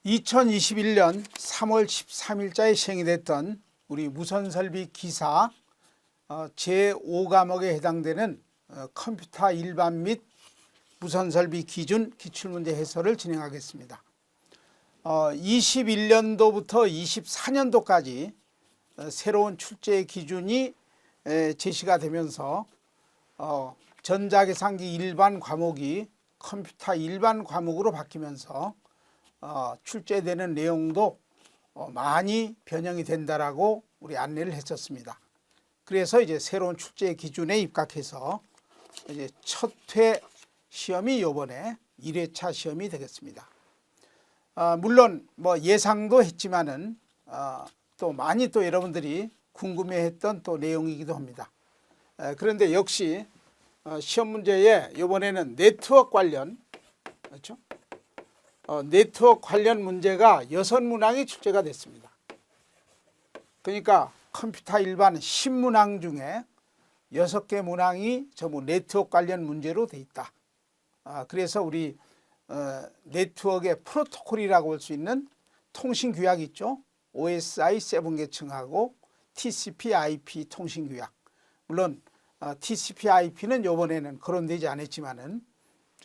2021년 3월 13일자에 시행이 됐던 우리 무선설비 기사 제5과목에 해당되는 컴퓨터 일반 및 무선설비 기준 기출문제 해설을 진행하겠습니다. 21년도부터 24년도까지 새로운 출제 기준이 제시가 되면서 전자계산기 일반 과목이 컴퓨터 일반 과목으로 바뀌면서 출제되는 내용도 많이 변형이 된다라고 우리 안내를 했었습니다. 그래서 이제 새로운 출제 기준에 입각해서 이제 첫 회 시험이 이번에 1회차 시험이 되겠습니다. 물론 뭐 예상도 했지만은 또 많이 또 여러분들이 궁금해했던 또 내용이기도 합니다. 그런데 역시 시험 문제에 이번에는 네트워크 관련, 그렇죠? 네트워크 관련 문제가 6문항이 출제가 됐습니다. 그러니까 컴퓨터 일반 10문항 중에 6개 문항이 전부 네트워크 관련 문제로 돼 있다. 그래서 우리 네트워크의 프로토콜이라고 할 수 있는 통신 규약이 있죠. OSI 7계층하고 TCP/IP 통신 규약. 물론 TCP/IP는 이번에는 거론되지 않았지만은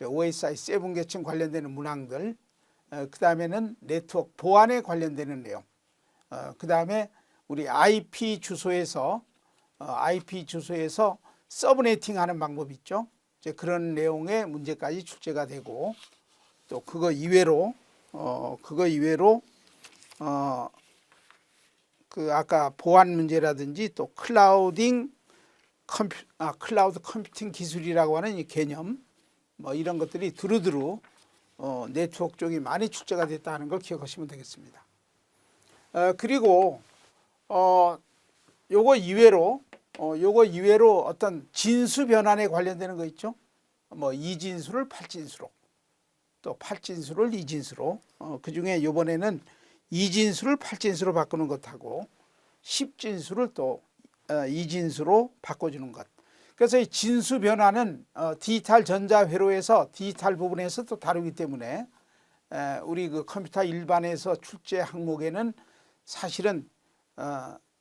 OSI 7계층 관련되는 문항들, 그 다음에는 네트워크 보안에 관련되는 내용, 그 다음에 우리 IP 주소에서 서브네팅 하는 방법이 있죠. 이제 그런 내용의 문제까지 출제가 되고, 또 그거 이외로 그 아까 보안 문제라든지 또 클라우드 컴퓨팅 기술이라고 하는 이 개념, 뭐 이런 것들이 두루두루 네트워크 쪽이 많이 출제가 됐다는 걸 기억하시면 되겠습니다. 그리고 요거 이외로 어떤 진수 변환에 관련되는 거 있죠. 뭐 이진수를 8진수로, 또 8진수를 이진수로, 그 중에 이번에는 이진수를 8진수로 바꾸는 것하고 10진수를 또 이진수로 바꿔주는 것. 그래서 이 진수 변화는 디지털 전자 회로에서 디지털 부분에서 또 다루기 때문에 우리 그 컴퓨터 일반에서 출제 항목에는 사실은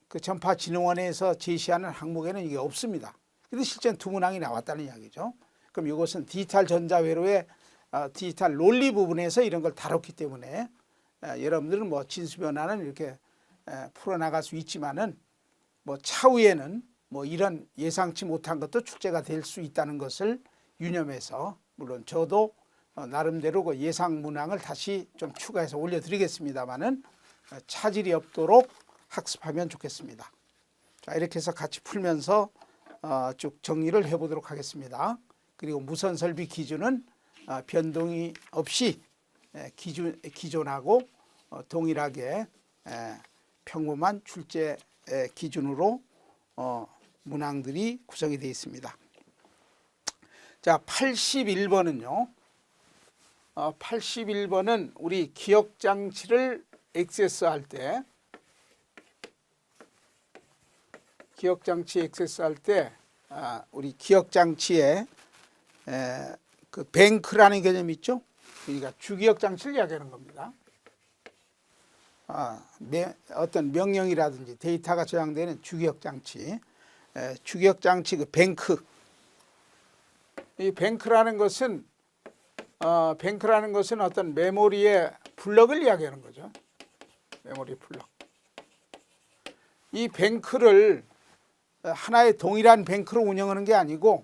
그 전파진흥원에서 제시하는 항목에는 이게 없습니다. 근데 실제는 2문항이 나왔다는 이야기죠. 그럼 이것은 디지털 전자 회로의 디지털 논리 부분에서 이런 걸 다뤘기 때문에 여러분들은 뭐 진수 변화는 이렇게 풀어나갈 수 있지만은 뭐 차후에는 뭐 이런 예상치 못한 것도 출제가 될 수 있다는 것을 유념해서, 물론 저도 나름대로 그 예상 문항을 다시 좀 추가해서 올려드리겠습니다만은 차질이 없도록 학습하면 좋겠습니다. 자, 이렇게 해서 같이 풀면서 쭉 정리를 해보도록 하겠습니다. 그리고 무선설비 기준은 변동이 없이 기존하고 동일하게 평범한 출제 기준으로 문항들이 구성이 되어 있습니다. 자, 81번은요. 81번은 우리 기억장치를 액세스할 때, 우리 기억장치에 그 뱅크라는 개념이 있죠. 그러니까 주기억장치를 이야기하는 겁니다. 어떤 명령이라든지 데이터가 저장되는 주기억장치, 주기억장치 그 뱅크. 이 뱅크라는 것은 어떤 메모리의 블럭을 이야기하는 거죠. 메모리 블럭. 이 뱅크를 하나의 동일한 뱅크로 운영하는 게 아니고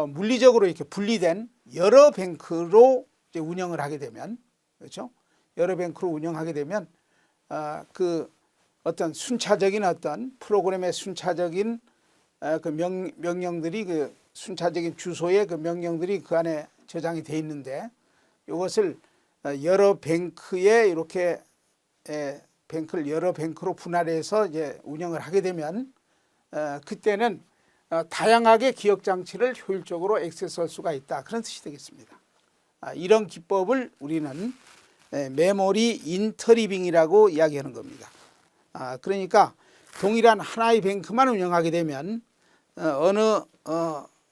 물리적으로 이렇게 분리된 여러 뱅크로 이제 운영을 하게 되면, 그렇죠? 여러 뱅크로 운영하게 되면 그 어떤 순차적인 어떤 프로그램의 순차적인 그 명령들이, 그 순차적인 주소의 그 명령들이 그 안에 저장이 돼 있는데, 이것을 여러 뱅크에 이렇게 뱅크를 여러 뱅크로 분할해서 이제 운영을 하게 되면 그때는 다양하게 기억장치를 효율적으로 액세스할 수가 있다, 그런 뜻이 되겠습니다. 이런 기법을 우리는 메모리 인터리빙이라고 이야기하는 겁니다. 그러니까 동일한 하나의 뱅크만 운영하게 되면 어느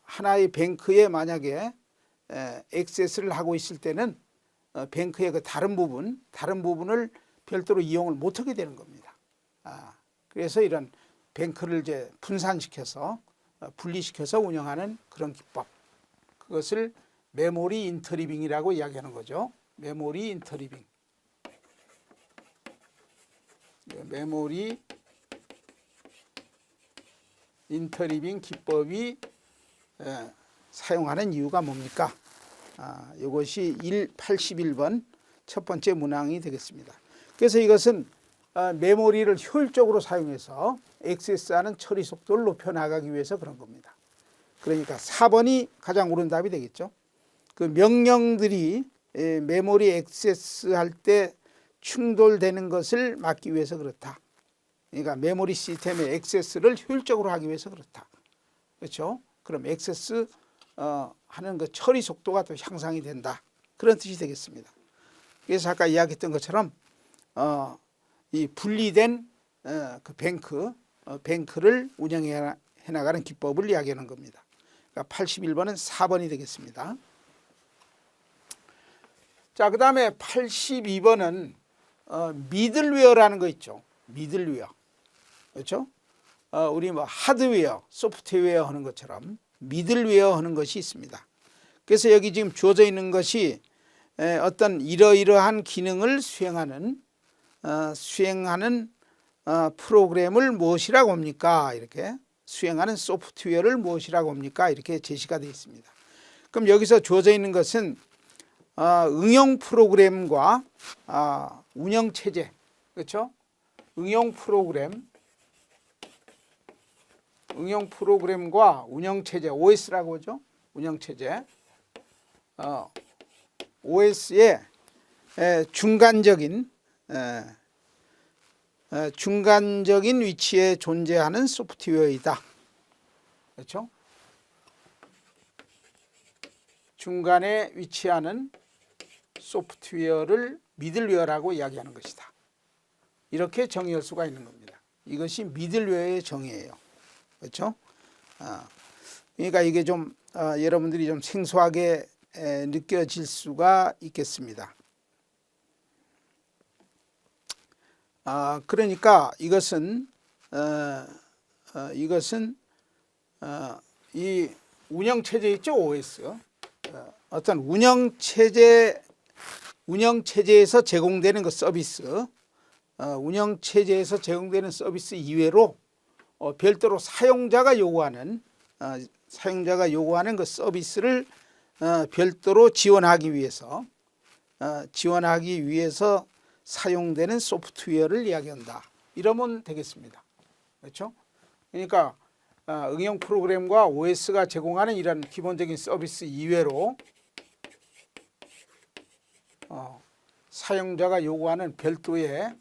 하나의 뱅크에 만약에 액세스를 하고 있을 때는 뱅크의 그 다른 부분을 별도로 이용을 못하게 되는 겁니다. 그래서 이런 뱅크를 이제 분산시켜서 분리시켜서 운영하는 그런 기법, 그것을 메모리 인터리빙이라고 이야기하는 거죠. 메모리 인터리빙. 메모리 인터리빙 기법이 사용하는 이유가 뭡니까? 이것이 81번 첫 번째 문항이 되겠습니다. 그래서 이것은 메모리를 효율적으로 사용해서 액세스하는 처리 속도를 높여나가기 위해서 그런 겁니다. 그러니까 4번이 가장 옳은 답이 되겠죠. 그 명령들이 메모리 액세스할 때 충돌되는 것을 막기 위해서 그렇다. 그러니까 메모리 시스템의 액세스를 효율적으로 하기 위해서 그렇다. 그렇죠? 그럼 액세스 하는 그 처리 속도가 또 향상이 된다. 그런 뜻이 되겠습니다. 그래서 아까 이야기했던 것처럼 이 분리된 그 뱅크를 운영해 나가는 기법을 이야기하는 겁니다. 그러니까 81번은 4번이 되겠습니다. 자, 그 다음에 82번은 미들웨어라는 거 있죠. 미들웨어. 그렇죠? 우리 뭐 하드웨어, 소프트웨어 하는 것처럼 미들웨어 하는 것이 있습니다. 그래서 여기 지금 주어져 있는 것이 어떤 이러이러한 기능을 수행하는 프로그램을 무엇이라고 합니까? 이렇게 수행하는 소프트웨어를 무엇이라고 합니까? 이렇게 제시가 되어 있습니다. 그럼 여기서 주어져 있는 것은 응용 프로그램과 운영 체제, 그렇죠? 응용 프로그램과 운영 체제, OS라고 하죠. 운영 체제. OS의 중간적인 위치에 존재하는 소프트웨어이다. 그렇죠? 중간에 위치하는 소프트웨어를 미들웨어라고 이야기하는 것이다. 이렇게 정의할 수가 있는 겁니다. 이것이 미들웨어의 정의예요. 그렇죠? 그러니까 이게 좀 여러분들이 좀 생소하게 느껴질 수가 있겠습니다. 그러니까 이것은 이 운영 체제 있죠, OS. 어떤 운영 체제에서 제공되는 그 서비스, 운영 체제에서 제공되는 서비스 이외로 별도로 사용자가 요구하는 그 서비스를 별도로 지원하기 위해서 사용되는 소프트웨어를 이야기한다. 이러면 되겠습니다. 그렇죠? 그러니까 응용 프로그램과 OS가 제공하는 이런 기본적인 서비스 이외로 사용자가 요구하는 별도의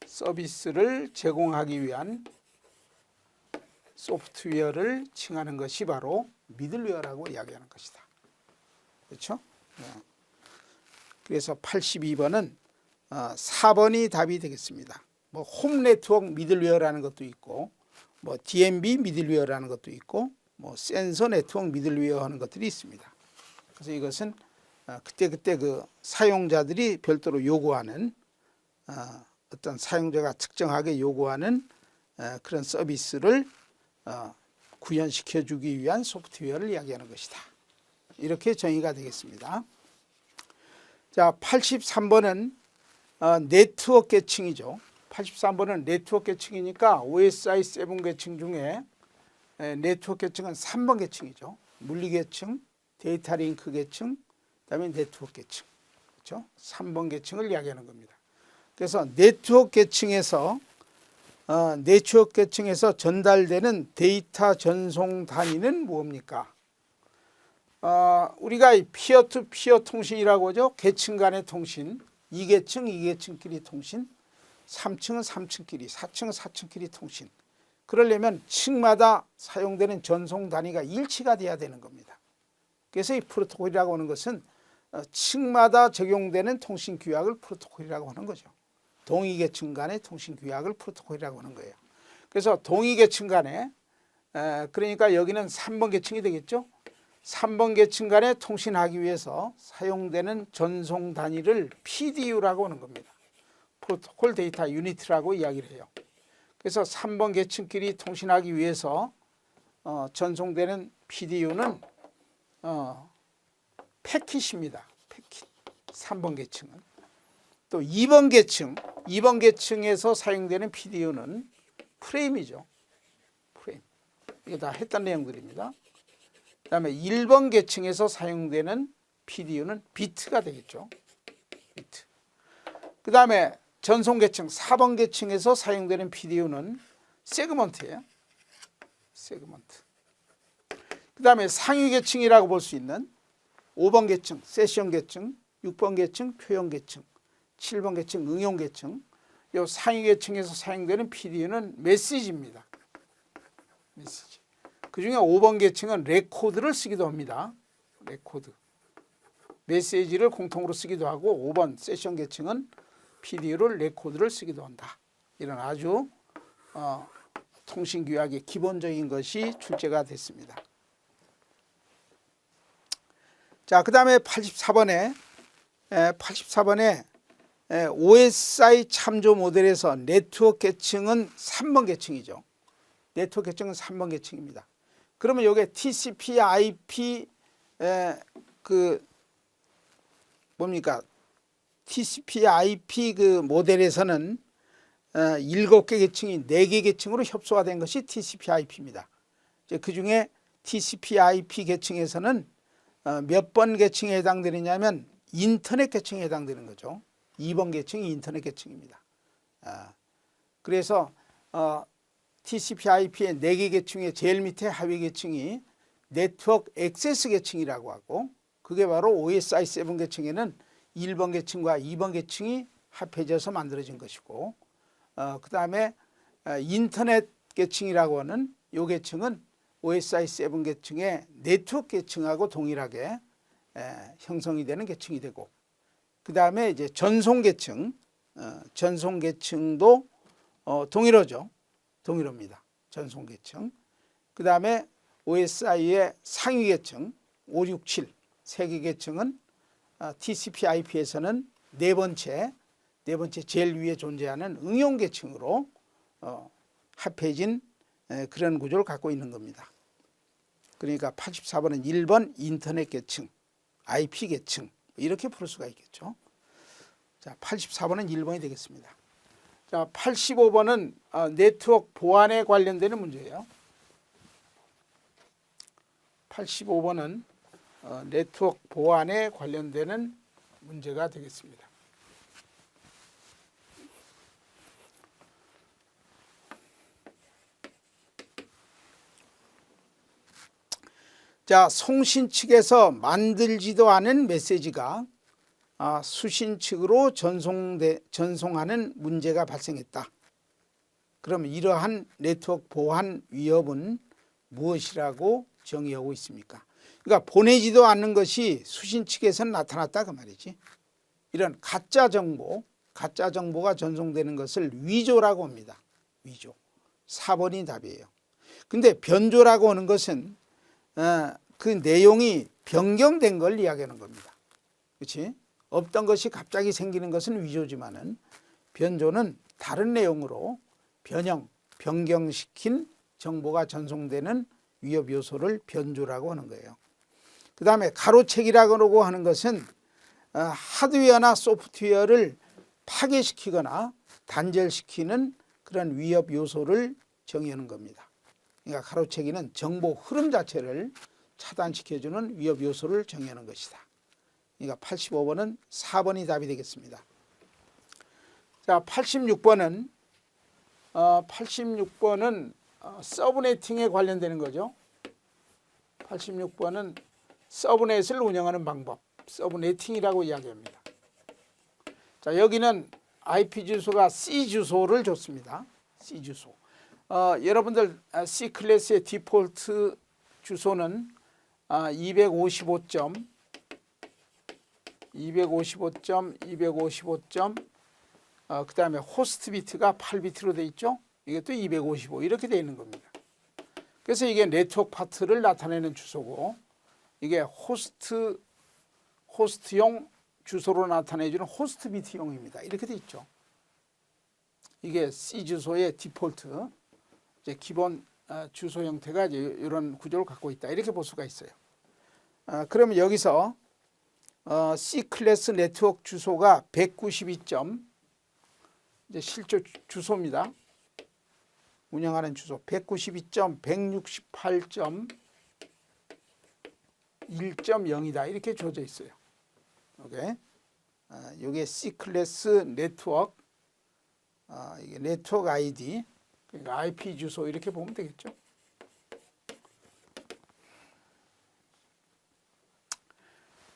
서비스를 제공하기 위한 소프트웨어를 칭하는 것이 바로 미들웨어라고 이야기하는 것이다. 그렇죠? 그래서 82번은 4번이 답이 되겠습니다. 뭐 홈 네트워크 미들웨어라는 것도 있고, 뭐 DNB 미들웨어라는 것도 있고, 뭐 센서 네트워크 미들웨어 하는 것들이 있습니다. 그래서 이것은 그때 그 사용자들이 별도로 요구하는 어떤 사용자가 특정하게 요구하는 그런 서비스를 구현시켜 주기 위한 소프트웨어를 이야기하는 것이다. 이렇게 정의가 되겠습니다. 자, 83번은 네트워크 계층이죠. 83번은 네트워크 계층이니까 OSI 7 계층 중에 네트워크 계층은 3번 계층이죠. 물리 계층, 데이터 링크 계층, 그다음에 네트워크 계층. 그렇죠? 3번 계층을 이야기하는 겁니다. 그래서 네트워크 계층에서 전달되는 데이터 전송 단위는 뭡니까? 우리가 피어 투 피어 통신이라고 하죠. 계층 간의 통신, 2계층끼리 통신, 3층은 3층끼리, 4층은 4층끼리 통신. 그러려면 층마다 사용되는 전송 단위가 일치가 돼야 되는 겁니다. 그래서 이 프로토콜이라고 하는 것은 층마다 적용되는 통신 규약을 프로토콜이라고 하는 거죠. 동위 계층 간의 통신 규약을 프로토콜이라고 하는 거예요. 그래서 동위 계층 간에 그러니까 여기는 3번 계층이 되겠죠. 3번 계층 간에 통신하기 위해서 사용되는 전송 단위를 PDU라고 하는 겁니다. 프로토콜 데이터 유니트라고 이야기를 해요. 그래서 3번 계층끼리 통신하기 위해서 전송되는 PDU는 패킷입니다. 패킷. 3번 계층은. 또 2번 계층에서 사용되는 PDU는 프레임이죠. 프레임. 이게 다 했던 내용들입니다. 그 다음에 1번 계층에서 사용되는 PDU는 비트가 되겠죠. 비트. 그 다음에 전송 계층 4번 계층에서 사용되는 PDU는 세그먼트예요. 세그먼트. 그 다음에 상위 계층이라고 볼 수 있는 5번 계층 세션 계층, 6번 계층 표현 계층, 7번 계층 응용 계층. 이 상위 계층에서 사용되는 PDU는 메시지입니다. 메시지. 그중에 5번 계층은 레코드를 쓰기도 합니다. 레코드. 메시지를 공통으로 쓰기도 하고 5번 세션 계층은 PDU를 레코드를 쓰기도 한다. 이런 아주 통신규약의 기본적인 것이 출제가 됐습니다. 자, 그 다음에 84번에 OSI 참조 모델에서 네트워크 계층은 3번 계층이죠. 네트워크 계층은 3번 계층입니다. 그러면 여기에 TCP/IP TCP/IP 그 모델에서는 7개 계층이 4개 계층으로 협소화 된 것이 TCP/IP입니다. 그 중에 TCP/IP 계층에서는 몇 번 계층에 해당되느냐면 인터넷 계층에 해당되는 거죠. 2번 계층이 인터넷 계층입니다. 그래서 TCP/IP의 4개 계층의 제일 밑에 하위 계층이 네트워크 액세스 계층이라고 하고 그게 바로 OSI7 계층에는 1번 계층과 2번 계층이 합해져서 만들어진 것이고 그 다음에 인터넷 계층이라고 하는 이 계층은 OSI7 계층의 네트워크 계층하고 동일하게 형성이 되는 계층이 되고 그 다음에 이제 전송 계층, 전송 계층도 동일하죠. 동일합니다. 전송 계층. 그 다음에 OSI의 상위 계층 5, 6, 7 세 개 계층은 TCP/IP에서는 네 번째 제일 위에 존재하는 응용 계층으로 합해진 그런 구조를 갖고 있는 겁니다. 그러니까 84번은 1번 인터넷 계층, IP 계층 이렇게 풀 수가 있겠죠. 자, 84번은 1번이 되겠습니다. 자, 85번은 네트워크 보안에 관련되는 문제예요. 85번은 네트워크 보안에 관련되는 문제가 되겠습니다. 자, 송신 측에서 만들지도 않은 메시지가 수신 측으로 전송하는 문제가 발생했다. 그럼 이러한 네트워크 보안 위협은 무엇이라고 정의하고 있습니까? 그러니까 보내지도 않는 것이 수신 측에서 나타났다 그 말이지. 이런 가짜 정보가 전송되는 것을 위조라고 합니다. 위조. 4번이 답이에요. 근데 변조라고 하는 것은 그 내용이 변경된 걸 이야기하는 겁니다. 그렇지? 없던 것이 갑자기 생기는 것은 위조지만은 변조는 다른 내용으로 변경시킨 정보가 전송되는 위협 요소를 변조라고 하는 거예요. 그 다음에 가로채기라고 하는 것은 하드웨어나 소프트웨어를 파괴시키거나 단절시키는 그런 위협 요소를 정의하는 겁니다. 그러니까 가로채기는 정보 흐름 자체를 차단시켜주는 위협 요소를 정의하는 것이다. 그러니까 85번은 4번이 답이 되겠습니다. 자, 86번은 서브네팅에 관련되는 거죠. 86번은 서브넷을 운영하는 방법, 서브네팅이라고 이야기합니다. 자, 여기는 IP 주소가 C 주소를 줬습니다. C 주소. 여러분들 C 클래스의 디폴트 주소는 255점, 그 다음에 호스트 비트가 8비트로 되어 있죠. 이것도 255 이렇게 되어 있는 겁니다. 그래서 이게 네트워크 파트를 나타내는 주소고, 이게 호스트용 주소로 나타내주는 호스트 비트용입니다. 이렇게 돼 있죠. 이게 C 주소의 디폴트, 이제 기본 주소 형태가 이제 이런 구조를 갖고 있다. 이렇게 볼 수가 있어요. 그러면 여기서 C 클래스 네트워크 주소가 192점, 이제 실제 주소입니다. 운영하는 주소 192점, 168점, 1.0이다. 이렇게 주어져 있어요. 오케이. 이게 C 클래스 네트워크, 이게 네트워크 아이디, 그러니까 IP 주소 이렇게 보면 되겠죠.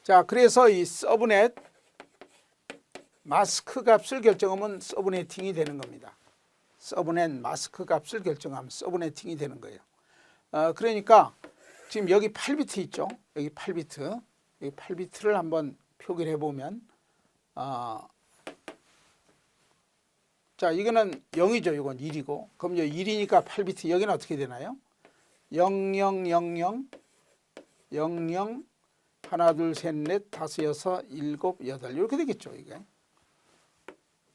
자, 그래서 이 서브넷 마스크 값을 결정하면 서브네팅이 되는 겁니다. 서브넷 마스크 값을 결정하면 서브네팅이 되는 거예요. 그러니까 지금 여기 8비트 있죠. 여기 8비트. 여기 8비트를 한번 표기를 해보면, 자, 이거는 0이죠. 이건 1이고. 그럼 1이니까 8비트. 여기는 어떻게 되나요? 0000 00 하나, 둘, 셋, 넷, 다섯, 여섯, 일곱, 여덟 이렇게 되겠죠. 이게.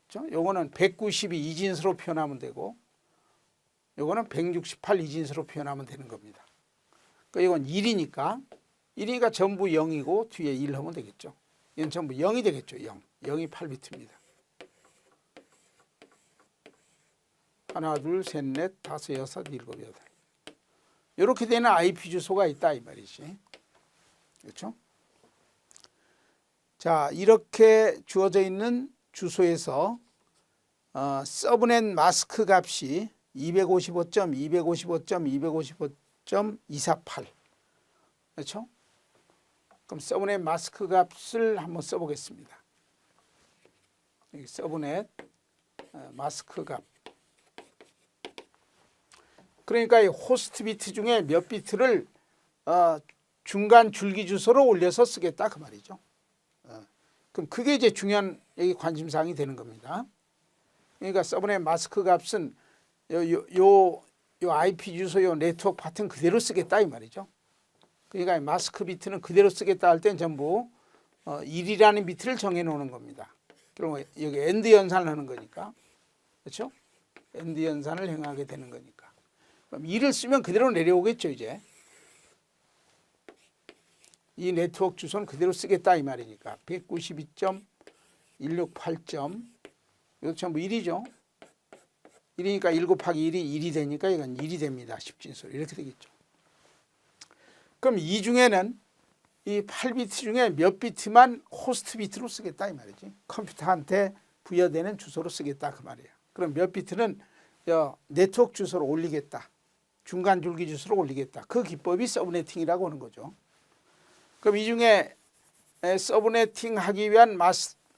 그렇죠? 요거는 192 이진수로 표현하면 되고, 요거는 168 이진수로 표현하면 되는 겁니다. 그러니까 이건 1이니까 전부 0이고 뒤에 1 하면 되겠죠. 이건 전부 0이 되겠죠. 0. 0이 8비트입니다. 하나, 둘, 셋, 넷, 다섯, 여섯, 일곱, 여덟. 이렇게 되는 IP 주소가 있다 이 말이지. 그렇죠? 자, 이렇게 주어져 있는 주소에서 서브넷 마스크 값이 255.255.255.248. 그렇죠? 그럼 서브넷 마스크 값을 한번 써보겠습니다. 여기 서브넷 마스크 값. 그러니까 이 호스트 비트 중에 몇 비트를 중간 줄기 주소로 올려서 쓰겠다 그 말이죠. 그럼 그게 이제 중요한 여기 관심사항이 되는 겁니다. 그러니까 서브넷 마스크 값은 요 IP 주소 요 네트워크 파트는 그대로 쓰겠다 이 말이죠. 그러니까 마스크 비트는 그대로 쓰겠다 할 땐 전부 1이라는 비트를 정해 놓는 겁니다. 그럼 여기 엔드 연산을 하는 거니까. 그렇죠? 엔드 연산을 행하게 되는 거니까. 그럼 1을 쓰면 그대로 내려오겠죠, 이제. 이 네트워크 주소는 그대로 쓰겠다 이 말이니까 192.168점 이거 전부 1이죠. 1이니까 1 곱하기 1이 1이 되니까 이건 1이 됩니다. 10진수 이렇게 되겠죠. 그럼 이 중에는 이 8비트 중에 몇 비트만 호스트 비트로 쓰겠다 이 말이지. 컴퓨터한테 부여되는 주소로 쓰겠다 그 말이에요. 그럼 몇 비트는 네트워크 주소로 올리겠다. 중간 줄기 주소로 올리겠다. 그 기법이 서브네팅이라고 하는 거죠. 그럼 이 중에 서브네팅 하기 위한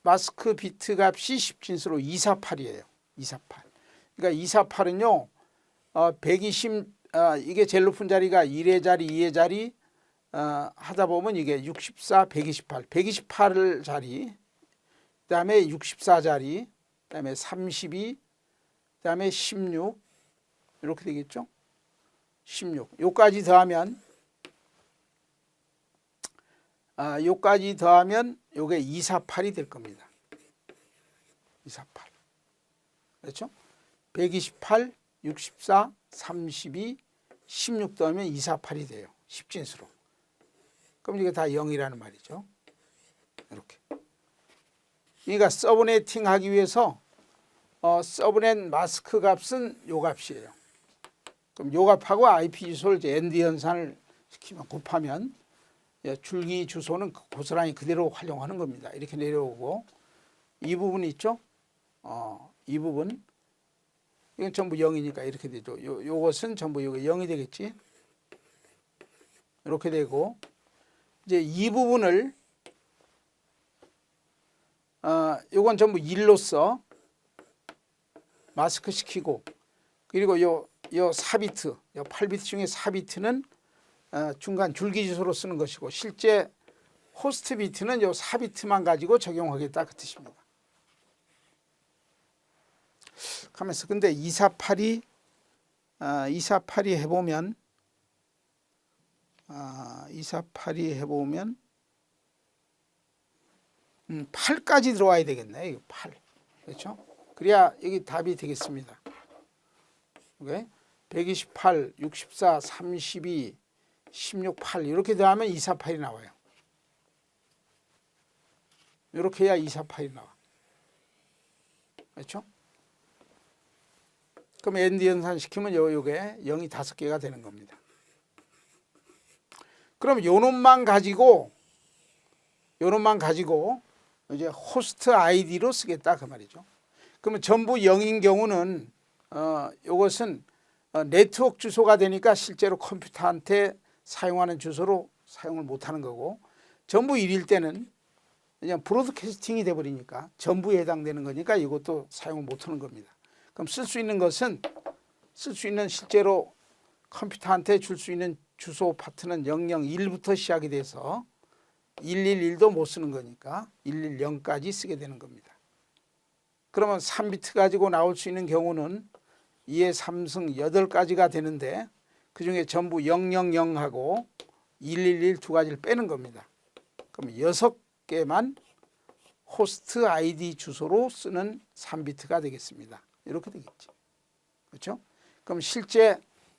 마스크 비트 값이 10진수로 248이에요. 248. 그러니까 248은요. 120 이게 제일 높은 자리가 1의 자리, 2의 자리 하다 보면 이게 64, 128. 128 자리. 그다음에 64 자리. 그다음에 32. 그다음에 16. 이렇게 되겠죠? 16. 요까지 더하면 요까지 더하면 요게 248이 될 겁니다. 248. 그렇죠? 128, 64, 32, 16 더하면 248이 돼요. 10진수로. 그럼 이게 다 0이라는 말이죠. 이렇게. 그러니까 서브네팅 하기 위해서 서브넷 마스크 값은 요 값이에요. 그럼 요 값하고 IP 주소를 이제 엔드 연산을 시키면 곱하면 줄기 주소는 고스란히 그대로 활용하는 겁니다. 이렇게 내려오고 이 부분이 있죠. 이 부분 이건 전부 0이니까 이렇게 되죠. 요것은 전부 요게 0이 되겠지. 이렇게 되고 이제 이 부분을 요건 전부 1로서 마스크 시키고 그리고 요 4비트, 요 8비트 중에 4비트는 중간 줄기 주소로 쓰는 것이고 실제 호스트 비트는 요 4비트만 가지고 적용하겠다 그 뜻입니다. 하면서 근데 248이 해보면 2482 해보면 8까지 들어와야 되겠네. 이거 8. 그렇죠? 그래야 여기 답이 되겠습니다. 오케이? 128, 64, 32, 16, 8 이렇게 더하면 248이 나와요. 이렇게 해야 248이 나와. 그렇죠? 그럼 ND 연산시키면 요게 0이 5개가 되는 겁니다. 그럼 요 놈만 가지고 이제 호스트 아이디로 쓰겠다 그 말이죠. 그러면 전부 0인 경우는 이것은 네트워크 주소가 되니까 실제로 컴퓨터한테 사용하는 주소로 사용을 못하는 거고, 전부 1일 때는 그냥 브로드캐스팅이 돼버리니까 전부에 해당되는 거니까 이것도 사용을 못하는 겁니다. 그럼 쓸 수 있는 것은 실제로 컴퓨터한테 줄 수 있는 주소 파트는 001부터 시작이 돼서 111도 못 쓰는 거니까 110까지 쓰게 되는 겁니다. 그러면 3비트 가지고 나올 수 있는 경우는 2의 3승 8가지가 되는데 그중에 전부 000하고 111 두 가지를 빼는 겁니다. 그럼 6개만 호스트 아이디 주소로 쓰는 3비트가 되겠습니다. 이렇게 되겠죠. 그렇죠? 그럼 실제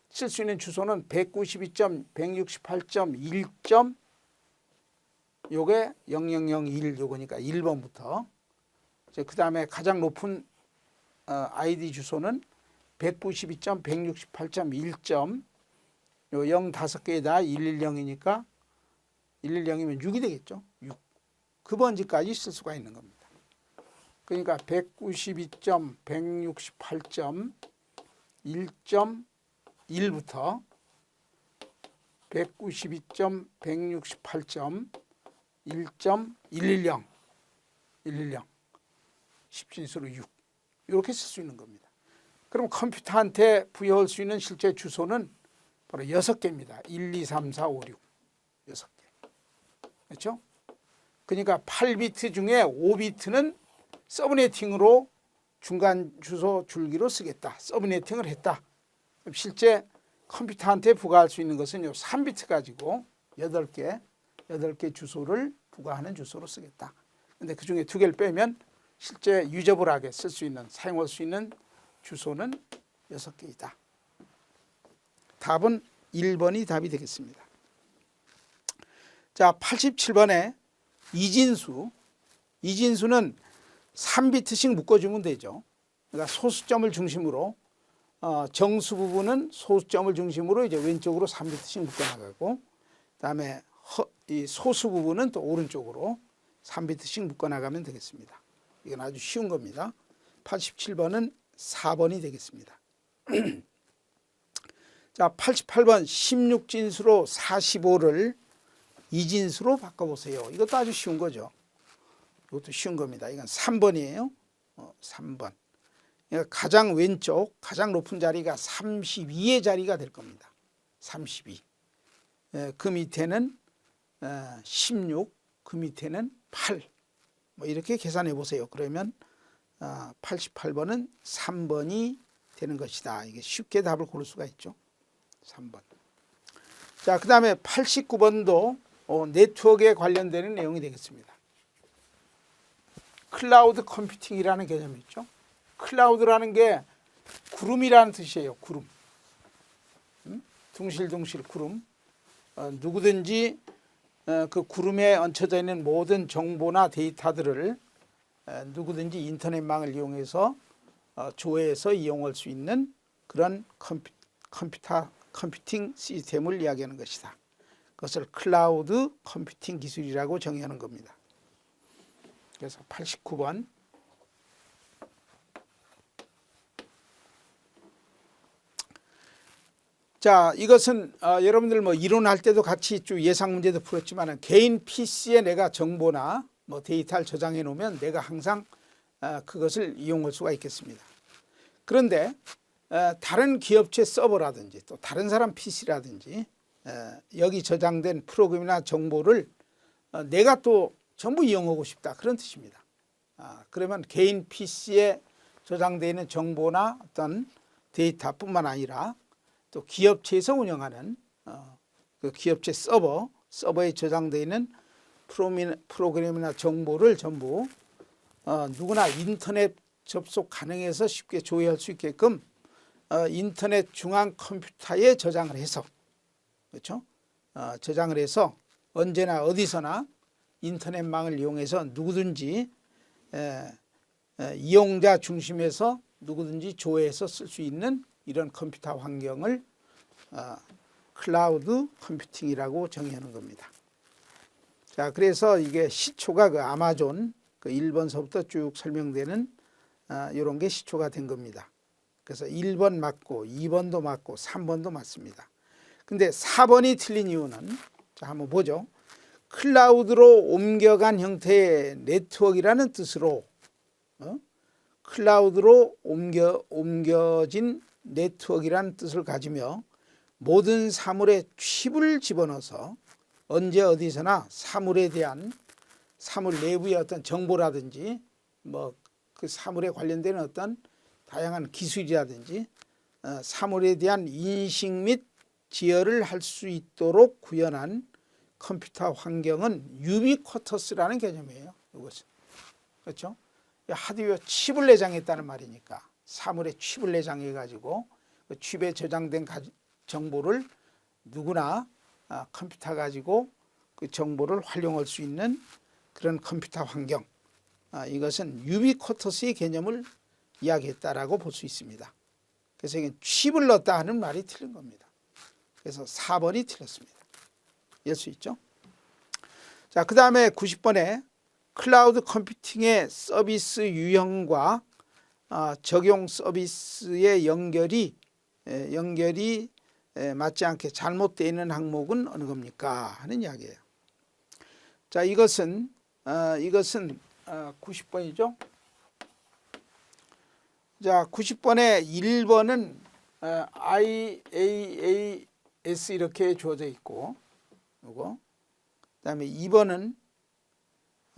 쓸 수 있는 주소는 192.168.1. 요게 0001 요거니까 1번부터 그 다음에 가장 높은 아이디 주소는 192.168.1. 요 0 5개에다 110이니까 110이면 6이 되겠죠. 6. 그 번지까지 쓸 수가 있는 겁니다. 그러니까 192.168.1.1부터 192.168.1.110 10진수로 6 이렇게 쓸 수 있는 겁니다. 그럼 컴퓨터한테 부여할 수 있는 실제 주소는 바로 6개입니다. 1, 2, 3, 4, 5, 6 6개. 그렇죠? 그러니까 8비트 중에 5비트는 서브네팅으로 중간 주소 줄기로 쓰겠다. 서브네팅을 했다. 그럼 실제 컴퓨터한테 부과할 수 있는 것은 요 3비트 가지고 8개 주소를 부과하는 주소로 쓰겠다. 근데 그 중에 2개를 빼면 실제 유저블하게 쓸 수 있는, 사용할 수 있는 주소는 6개이다. 답은 1번이 답이 되겠습니다. 자, 87번에 이진수는 3비트씩 묶어주면 되죠. 그러니까 소수점을 중심으로 정수 부분은 소수점을 중심으로 이제 왼쪽으로 3비트씩 묶어나가고, 그다음에 이 소수 부분은 또 오른쪽으로 3비트씩 묶어나가면 되겠습니다. 이건 아주 쉬운 겁니다. 87번은 4번이 되겠습니다. 자, 88번 16진수로 45를 2진수로 바꿔보세요. 이것도 아주 쉬운 거죠. 이것도 쉬운 겁니다. 이건 3번이에요. 3번. 그러니까 가장 왼쪽, 가장 높은 자리가 32의 자리가 될 겁니다. 32. 그 밑에는 16, 그 밑에는 8. 뭐 이렇게 계산해 보세요. 그러면 88번은 3번이 되는 것이다. 이게 쉽게 답을 고를 수가 있죠. 3번. 자, 그 다음에 89번도 네트워크에 관련되는 내용이 되겠습니다. 클라우드 컴퓨팅이라는 개념이 있죠. 클라우드라는 게 구름이라는 뜻이에요. 구름. 둥실둥실 구름. 누구든지 그 구름에 얹혀져 있는 모든 정보나 데이터들을 누구든지 인터넷망을 이용해서 조회해서 이용할 수 있는 그런 컴퓨팅 시스템을 이야기하는 것이다. 그것을 클라우드 컴퓨팅 기술이라고 정의하는 겁니다. 그래서 89번. 자, 이것은 여러분들 뭐 이론할 때도 같이 쭉 예상 문제도 풀었지만 개인 PC에 내가 정보나 뭐 데이터를 저장해 놓으면 내가 항상 그것을 이용할 수가 있겠습니다. 그런데 다른 기업체 서버라든지 또 다른 사람 PC라든지 여기 저장된 프로그램이나 정보를 내가 또 전부 이용하고 싶다. 그런 뜻입니다. 그러면 개인 PC에 저장되어 있는 정보나 어떤 데이터뿐만 아니라 또 기업체에서 운영하는 그 기업체 서버에 저장되어 있는 프로그램이나 정보를 전부 누구나 인터넷 접속 가능해서 쉽게 조회할 수 있게끔 인터넷 중앙 컴퓨터에 저장을 해서, 그렇죠? 저장을 해서 언제나 어디서나 인터넷망을 이용해서 누구든지 이용자 중심에서 누구든지 조회해서 쓸 수 있는 이런 컴퓨터 환경을 클라우드 컴퓨팅이라고 정의하는 겁니다. 자, 그래서 이게 시초가 그 아마존 그 1번서부터 쭉 설명되는 이런 게 시초가 된 겁니다. 그래서 1번 맞고 2번도 맞고 3번도 맞습니다. 근데 4번이 틀린 이유는, 자, 한번 보죠. 클라우드로 옮겨간 형태의 네트워크라는 뜻으로 클라우드로 옮겨진 네트워크라는 뜻을 가지며 모든 사물에 칩을 집어넣어서 언제 어디서나 사물에 대한 사물 내부의 어떤 정보라든지 뭐 그 사물에 관련되는 어떤 다양한 기술이라든지 사물에 대한 인식 및 지혈을 할 수 있도록 구현한 컴퓨터 환경은 유비쿼터스라는 개념이에요. 이것은. 그렇죠? 하드웨어 칩을 내장했다는 말이니까 사물에 칩을 내장해 가지고 그 칩에 저장된 정보를 누구나 컴퓨터 가지고 그 정보를 활용할 수 있는 그런 컴퓨터 환경, 이것은 유비쿼터스의 개념을 이야기했다라고 볼 수 있습니다. 그래서 이게 칩을 넣었다 하는 말이 틀린 겁니다. 그래서 4번이 틀렸습니다. 이해할 수 있죠? 자, 그 다음에 90번에 클라우드 컴퓨팅의 서비스 유형과 적용 서비스의 연결이 맞지 않게 잘못되어 있는 항목은 어느 겁니까? 하는 이야기예요. 자, 이것은 90번이죠. 자, 90번에 1번은 IaaS 이렇게 주어져 있고, 요거. 그다음에 2번은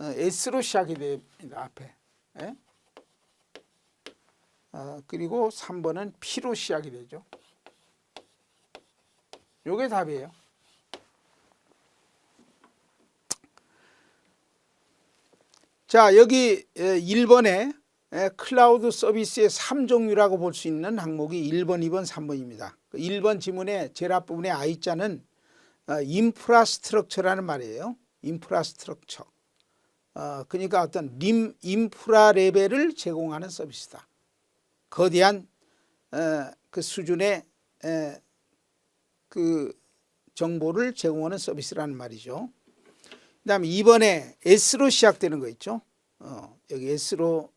S로 시작이 됩니다. 앞에. 예? 그리고 3번은 P로 시작이 되죠. 요게 답이에요. 자, 여기 1번에 클라우드 서비스의 3종류라고 볼 수 있는 항목이 1번, 2번, 3번입니다. 1번 지문의 제일 앞부분의 I자는 인프라스트럭처라는 말이에요. 인프라스트럭처. 그러니까 어떤 인프라 레벨을 제공하는 서비스다. 거대한 그 수준의 그 정보를 제공하는 서비스라는 말이죠. 그 다음에 2번에 S로 시작되는 거 있죠. 여기 S로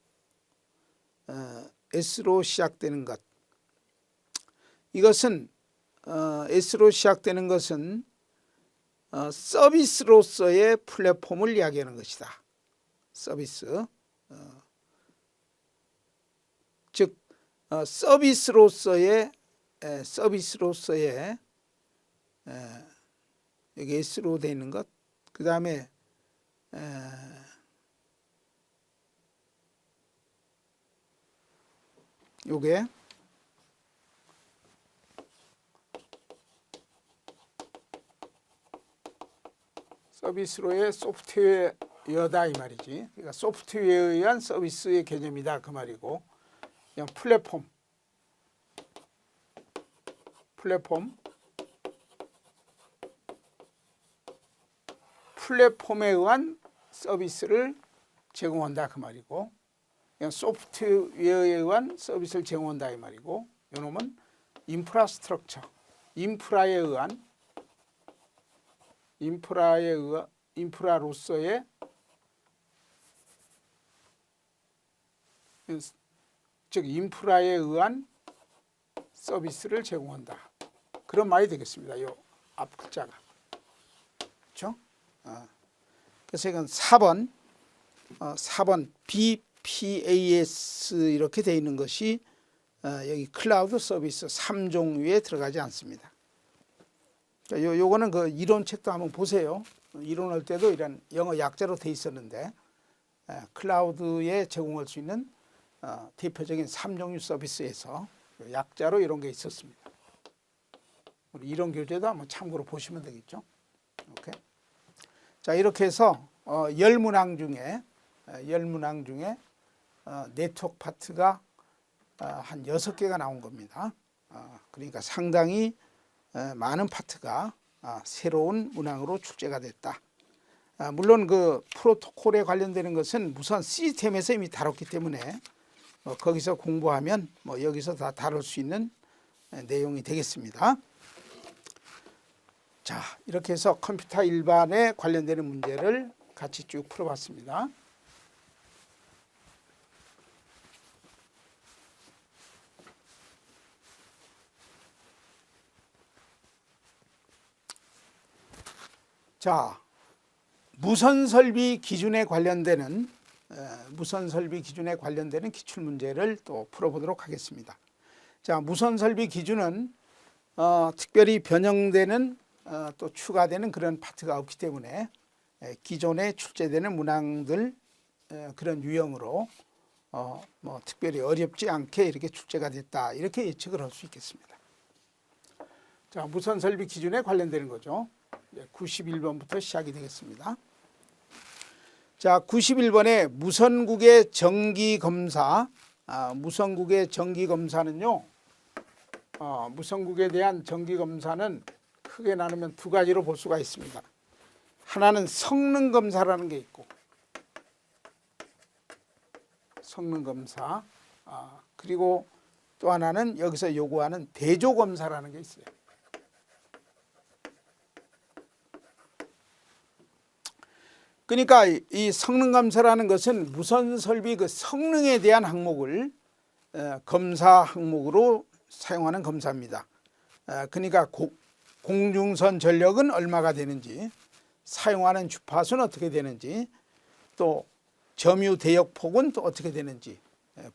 시작되는 것. 이것은 S로 시작되는 것은 서비스로서의 플랫폼을 이야기하는 것이다. 서비스. 즉 서비스로서의 여기 S로 되어 있는 것. 그 다음에 요게 서비스로의 소프트웨어다 이 말이지. 그러니까 소프트웨어에 의한 서비스의 개념이다 그 말이고, 그냥 플랫폼에 의한 서비스를 제공한다 그 말이고, 그냥 소프트웨어에 의한 서비스를 제공한다 이 말이고, 이놈은 인프라스트럭처, 인프라로서의 즉 인프라에 의한 서비스를 제공한다. 그런 말이 되겠습니다. 이 앞 글자가. 그렇죠? 그래서 이건 4번 BPaaS 이렇게 되어 있는 것이 여기 클라우드 서비스 3종류에 들어가지 않습니다. 요거는 그 이론책도 한번 보세요. 이론할 때도 이런 영어 약자로 되어 있었는데, 클라우드에 제공할 수 있는 대표적인 3종류 서비스에서 약자로 이런 게 있었습니다. 우리 이론 교재도 한번 참고로 보시면 되겠죠. 오케이. 자, 이렇게 해서 10문항 중에 네트워크 파트가 한 6개가 나온 겁니다. 그러니까 상당히 많은 파트가 새로운 문항으로 출제가 됐다. 물론 그 프로토콜에 관련되는 것은 무선 시스템에서 이미 다뤘기 때문에 거기서 공부하면 여기서 다 다룰 수 있는 내용이 되겠습니다. 자, 이렇게 해서 컴퓨터 일반에 관련되는 문제를 같이 쭉 풀어봤습니다. 자, 무선 설비 기준에 관련되는 기출 문제를 또 풀어보도록 하겠습니다. 자, 무선 설비 기준은 특별히 변형되는 또 추가되는 그런 파트가 없기 때문에 기존에 출제되는 문항들 그런 유형으로 특별히 어렵지 않게 이렇게 출제가 됐다, 이렇게 예측을 할 수 있겠습니다. 자, 무선 설비 기준에 관련되는 거죠. 91번부터 시작이 되겠습니다. 자, 91번에 무선국의 정기검사. 무선국의 정기검사는요, 무선국에 대한 정기검사는 크게 나누면 두 가지로 볼 수가 있습니다. 하나는 성능검사라는 게 있고, 성능검사, 그리고 또 하나는 여기서 요구하는 대조검사라는 게 있어요. 그러니까 이 성능검사라는 것은 무선 설비 그 성능에 대한 항목을 검사 항목으로 사용하는 검사입니다. 그러니까 공중선 전력은 얼마가 되는지, 사용하는 주파수는 어떻게 되는지, 또 점유 대역폭은 또 어떻게 되는지,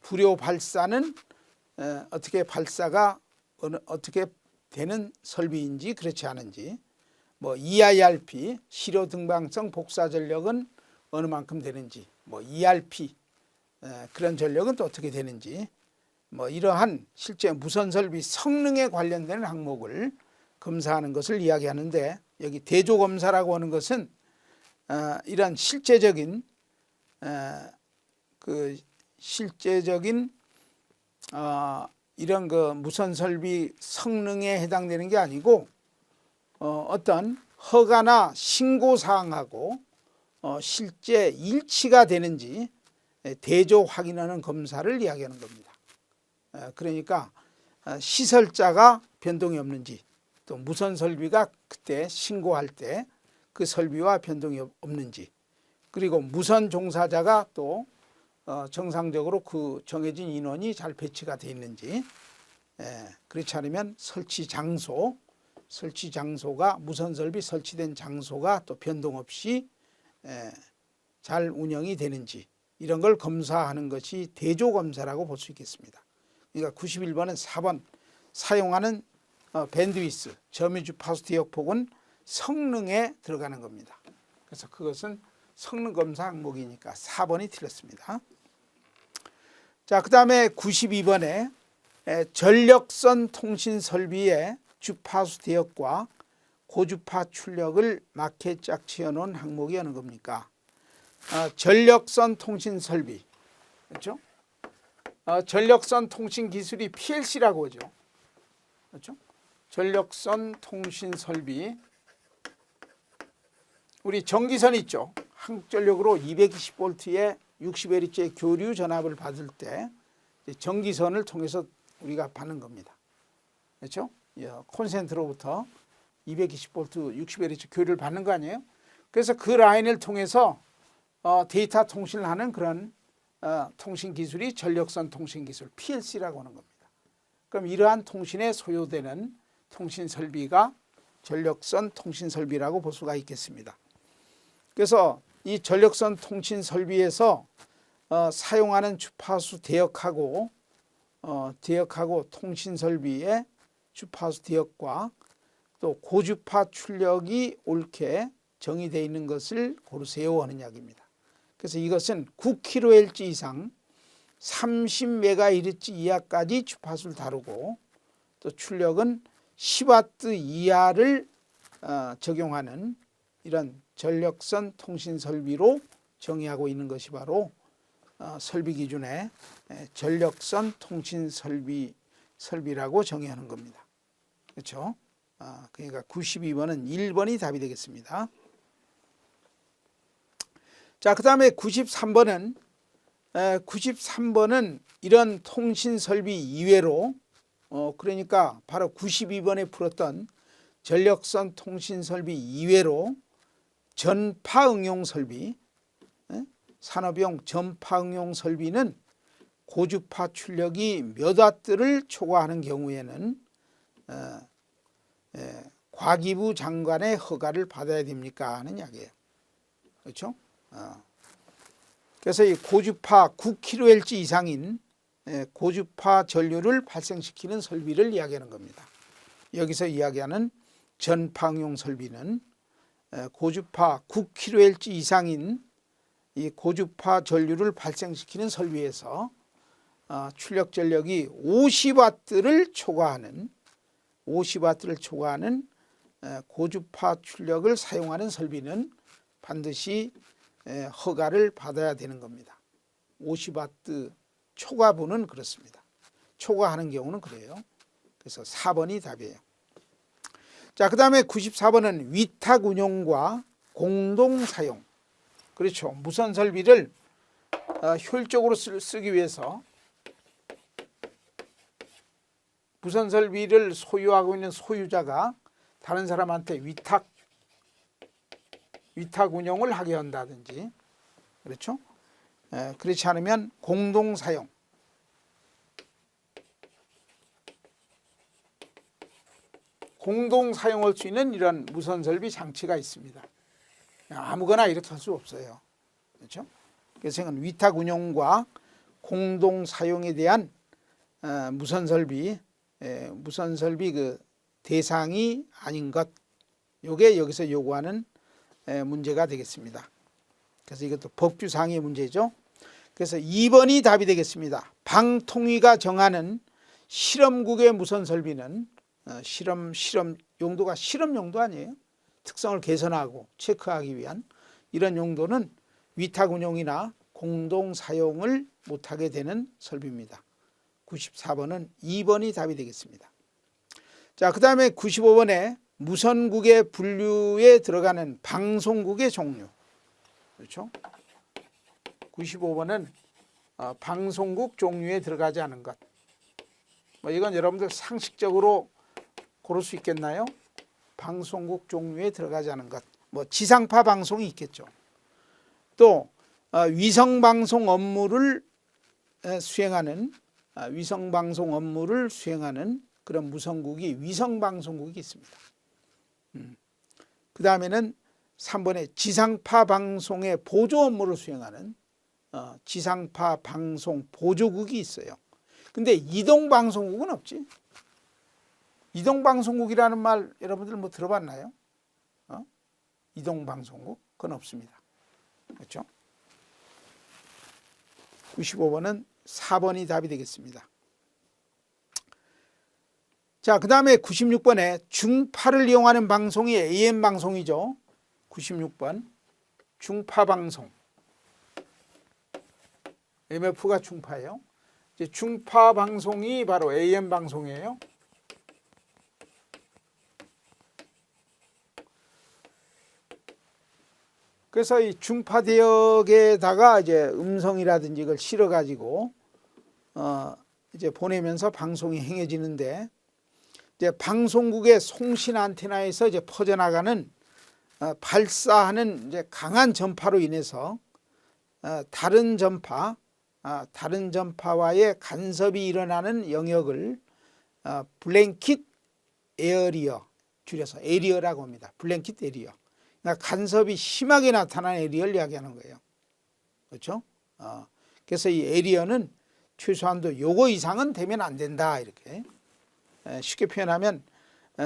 불효 발사는 어떻게 발사가 어떻게 되는 설비인지 그렇지 않은지, EIRP 시료 등방성 복사 전력은 어느 만큼 되는지, ERP 그런 전력은 또 어떻게 되는지, 이러한 실제 무선 설비 성능에 관련되는 항목을 검사하는 것을 이야기하는데, 여기 대조 검사라고 하는 것은 이런 실제적인 이런 그 무선 설비 성능에 해당되는 게 아니고 어떤 허가나 신고 사항하고 실제 일치가 되는지 대조 확인하는 검사를 이야기하는 겁니다. 그러니까 시설자가 변동이 없는지, 또 무선 설비가 그때 신고할 때 그 설비와 변동이 없는지, 그리고 무선 종사자가 또 정상적으로 그 정해진 인원이 잘 배치가 되어 있는지, 그렇지 않으면 설치 장소가 무선 설비 설치된 장소가 또 변동 없이 잘 운영이 되는지, 이런 걸 검사하는 것이 대조 검사라고 볼 수 있겠습니다. 그러니까 91번은 4번 사용하는 밴드위스, 점유 주파수 대역폭은 성능에 들어가는 겁니다. 그래서 그것은 성능 검사 항목이니까 4번이 틀렸습니다. 자, 그 다음에 92번에 전력선 통신 설비의 주파수 대역과 고주파 출력을 마켓짝 지어놓은 항목이 어느 겁니까? 전력선 통신 설비, 그렇죠? 전력선 통신 기술이 PLC라고 하죠. 그렇죠? 전력선 통신 설비, 우리 전기선 있죠. 한국전력으로 220V에 60Hz의 교류 전압을 받을 때 전기선을 통해서 우리가 받는 겁니다. 그렇죠? 콘센트로부터 220V 60Hz 교류를 받는 거 아니에요? 그래서 그 라인을 통해서 데이터 통신을 하는 그런 통신 기술이 전력선 통신 기술, PLC라고 하는 겁니다. 그럼 이러한 통신에 소요되는 통신 설비가 전력선 통신 설비라고 볼 수가 있겠습니다. 그래서 이 전력선 통신 설비에서 사용하는 주파수 대역하고 통신 설비의 주파수 대역과 또 고주파 출력이 옳게 정의되어 있는 것을 고르세요 하는 이야기입니다. 그래서 이것은 9kHz 이상 30MHz 이하까지 주파수를 다루고, 또 출력은 10W 이하를 적용하는 이런 전력선 통신 설비로 정의하고 있는 것이 바로 설비 기준의 전력선 통신 설비라고 정의하는 겁니다. 그렇죠? 그러니까 92번은 1번이 답이 되겠습니다. 자, 그 다음에 93번은 이런 통신 설비 이외로 그러니까 바로 92번에 풀었던 전력선 통신 설비 이외로 전파 응용 설비, 산업용 전파 응용 설비는 고주파 출력이 몇 와트를 초과하는 경우에는 과기부 장관의 허가를 받아야 됩니까 하는 이야기예요. 그렇죠? 그래서 이 고주파 9kHz 이상인 고주파 전류를 발생시키는 설비를 이야기하는 겁니다. 여기서 이야기하는 전파응용 설비는 고주파 9kHz 이상인 이 고주파 전류를 발생시키는 설비에서 출력 전력이 50W를 초과하는 고주파 출력을 사용하는 설비는 반드시 허가를 받아야 되는 겁니다. 50W 초과부는 그렇습니다. 초과하는 경우는 그래요. 그래서 4번이 답이에요. 자, 그 다음에 94번은 위탁 운용과 공동 사용. 그렇죠. 무선 설비를 효율적으로 쓰기 위해서 무선 설비를 소유하고 있는 소유자가 다른 사람한테 위탁 운용을 하게 한다든지, 그렇죠? 그렇지 않으면 공동 사용. 공동 사용할 수 있는 이런 무선 설비 장치가 있습니다. 아무거나 이렇게 할 수 없어요. 그렇죠? 그래서 이건 위탁 운용과 공동 사용에 대한 무선 설비 그 대상이 아닌 것, 요게 여기서 요구하는 문제가 되겠습니다. 그래서 이것도 법규상의 문제죠. 그래서 2번이 답이 되겠습니다. 방통위가 정하는 실험국의 무선 설비는 실험 용도가 실험 용도 아니에요. 특성을 개선하고 체크하기 위한 이런 용도는 위탁 운용이나 공동 사용을 못하게 되는 설비입니다. 94번은 2번이 답이 되겠습니다. 자, 그 다음에 95번에 무선국의 분류에 들어가는 방송국의 종류. 그렇죠? 95번은 방송국 종류에 들어가지 않은 것. 이건 여러분들 상식적으로 고를 수 있겠나요? 방송국 종류에 들어가지 않은 것. 지상파 방송이 있겠죠. 또 위성방송 업무를 수행하는 그런 무선국이 위성방송국이 있습니다. 그 다음에는 3번에 지상파 방송의 보조 업무를 수행하는 지상파 방송 보조국이 있어요. 근데 이동방송국은 없지. 이동방송국이라는 말 여러분들 들어봤나요? 이동방송국? 그건 없습니다. 그렇죠? 95번은 4번이 답이 되겠습니다. 자, 그 다음에 96번에 중파를 이용하는 방송이 AM 방송이죠. 96번 중파 방송. MF가 중파예요. 이제 중파 방송이 바로 AM 방송이에요. 그래서 이 중파 대역에다가 이제 음성이라든지 이걸 실어가지고 이제 보내면서 방송이 행해지는데, 이제 방송국의 송신 안테나에서 이제 퍼져나가는 발사하는 이제 강한 전파로 인해서 다른 전파와의 간섭이 일어나는 영역을 블랭킷 에어리어, 줄여서 에리어라고 합니다. 블랭킷 에리어. 그러니까 간섭이 심하게 나타나는 에리어를 이야기하는 거예요. 그렇죠? 그래서 이 에리어는 최소한도 요거 이상은 되면 안 된다, 이렇게. 쉽게 표현하면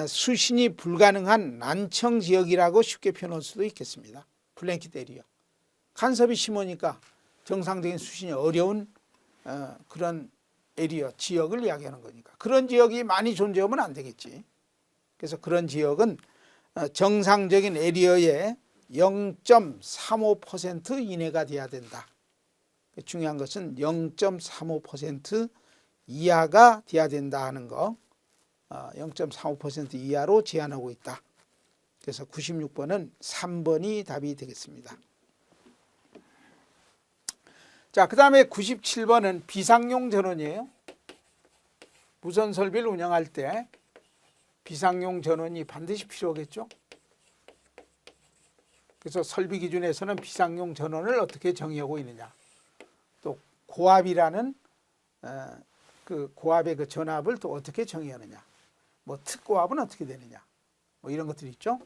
수신이 불가능한 난청 지역이라고 쉽게 표현할 수도 있겠습니다. 블랭킷 에리어. 간섭이 심하니까 정상적인 수신이 어려운 그런 에리어, 지역을 이야기하는 거니까. 그런 지역이 많이 존재하면 안 되겠지. 그래서 그런 지역은 정상적인 에리어의 0.35% 이내가 돼야 된다. 중요한 것은 0.35% 이하가 돼야 된다 하는 거. 0.35% 이하로 제한하고 있다. 그래서 96번은 3번이 답이 되겠습니다. 자, 그 다음에 97번은 비상용 전원이에요. 무선 설비를 운영할 때 비상용 전원이 반드시 필요하겠죠. 그래서 설비 기준에서는 비상용 전원을 어떻게 정의하고 있느냐. 또 고압이라는 그 고압의 그 전압을 또 어떻게 정의하느냐. 뭐 특고압은 어떻게 되느냐. 뭐 이런 것들이 있죠.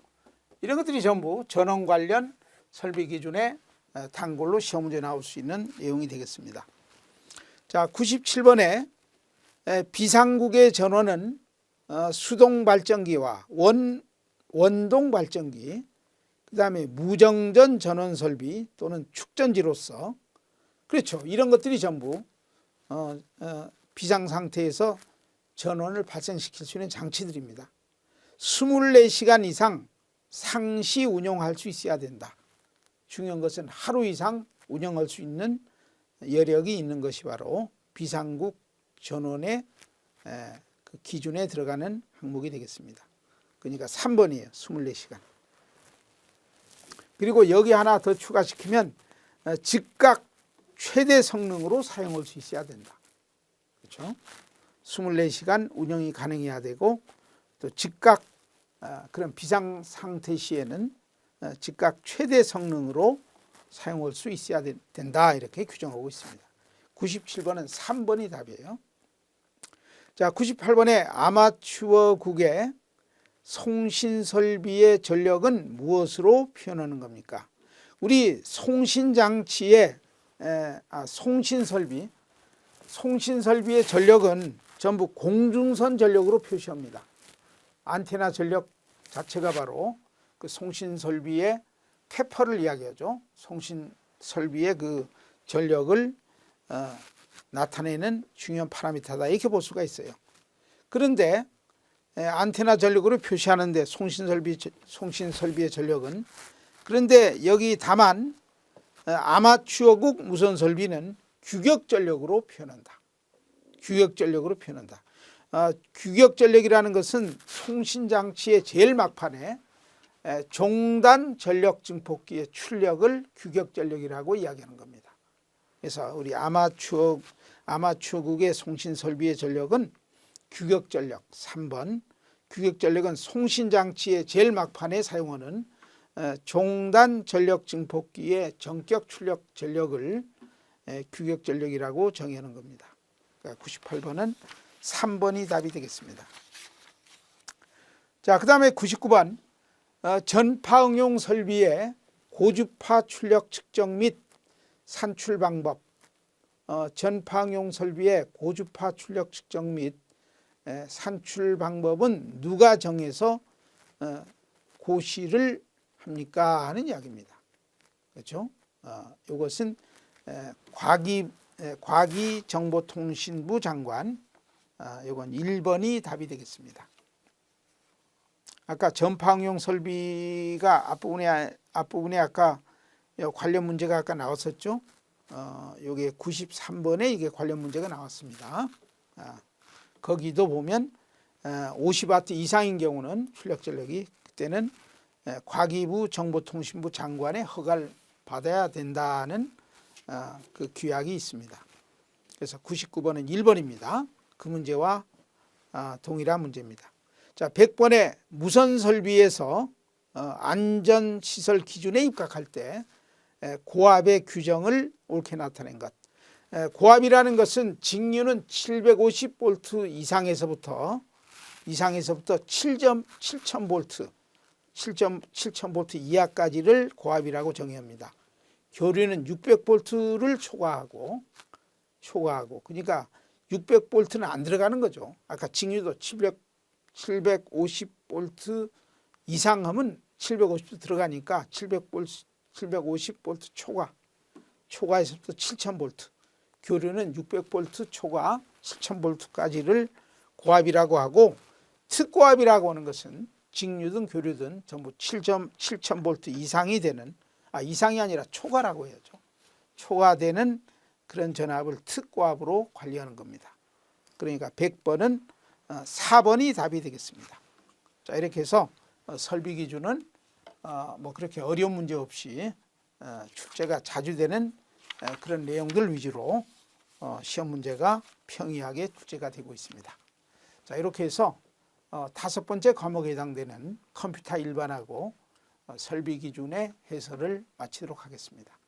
이런 것들이 전부 전원 관련 설비 기준의 단골로 시험 문제 나올 수 있는 내용이 되겠습니다. 자, 97번에 비상국의 전원은 수동 발전기와 원동 발전기, 그 다음에 무정전 전원 설비 또는 축전지로서, 그렇죠. 이런 것들이 전부 비상 상태에서 전원을 발생시킬 수 있는 장치들입니다. 24시간 이상 상시 운용할 수 있어야 된다. 중요한 것은 하루 이상 운영할 수 있는 여력이 있는 것이 바로 비상국 전원의 그 기준에 들어가는 항목이 되겠습니다. 그러니까 3번이에요. 24시간. 그리고 여기 하나 더 추가시키면 즉각 최대 성능으로 사용할 수 있어야 된다. 그렇죠? 24시간 운영이 가능해야 되고 또 즉각 그런 비상 상태 시에는 즉각 최대 성능으로 사용할 수 있어야 된다. 이렇게 규정하고 있습니다. 97번은 3번이 답이에요. 자, 98번에 아마추어국의 송신설비의 전력은 무엇으로 표현하는 겁니까? 우리 송신장치의 송신설비의 전력은 전부 공중선 전력으로 표시합니다. 안테나 전력 자체가 바로 그 송신설비의 캐퍼를 이야기하죠. 송신설비의 그 전력을 나타내는 중요한 파라미터다 이렇게 볼 수가 있어요. 그런데 안테나 전력으로 표시하는데 송신설비의 전력은, 그런데 여기 다만 아마추어국 무선설비는 규격전력으로 표현한다. 규격전력으로 표현한다. 규격전력이라는 것은 송신장치의 제일 막판에 종단 전력 증폭기의 출력을 규격전력이라고 이야기하는 겁니다. 그래서 우리 아마추어국의 송신설비의 전력은 규격전력 3번. 규격전력은 송신장치의 제일 막판에 사용하는 종단 전력 증폭기의 전격 출력 전력을 규격전력이라고 정의하는 겁니다. 그러니까 98번은 3번이 답이 되겠습니다. 자, 그 다음에 99번 전파 응용 설비의 고주파 출력 측정 및 산출 방법. 전파 응용 설비의 고주파 출력 측정 및 산출 방법은 누가 정해서 고시를 합니까? 하는 이야기입니다. 그렇죠? 이것은 과기정보통신부 장관, 이건 1번이 답이 되겠습니다. 아까 전파응용 설비가 앞부분에 아까 관련 문제가 아까 나왔었죠. 여기 93번에 이게 관련 문제가 나왔습니다. 거기도 보면 50W 이상인 경우는 출력 전력이 그때는 과기부 정보통신부 장관의 허가를 받아야 된다는 그 규약이 있습니다. 그래서 99번은 1번입니다. 그 문제와 동일한 문제입니다. 자, 100번에 무선 설비에서 안전시설 기준에 입각할 때 고압의 규정을 옳게 나타낸 것. 고압이라는 것은 직류는 750V 이상에서부터 7,000V, 7,000V 이하까지를 고압이라고 정의합니다. 교류는 600V를 초과하고 그러니까 600V는 안 들어가는 거죠. 아까 직류도 750V 이상 하면 750V 들어가니까 750V 초과에서부터 7,000V, 교류는 600V 초과 7,000V까지를 고압이라고 하고, 특고압이라고 하는 것은 직류든 교류든 전부 7,000V 이상이 되는, 이상이 아니라 초과라고 해야죠. 초과되는 그런 전압을 특고압으로 관리하는 겁니다. 그러니까 100번은 4번이 답이 되겠습니다. 자, 이렇게 해서 설비 기준은 뭐 그렇게 어려운 문제 없이 출제가 자주 되는 그런 내용들 위주로 시험 문제가 평이하게 출제가 되고 있습니다. 자, 이렇게 해서 5번째 과목에 해당되는 컴퓨터 일반하고 설비 기준의 해설을 마치도록 하겠습니다.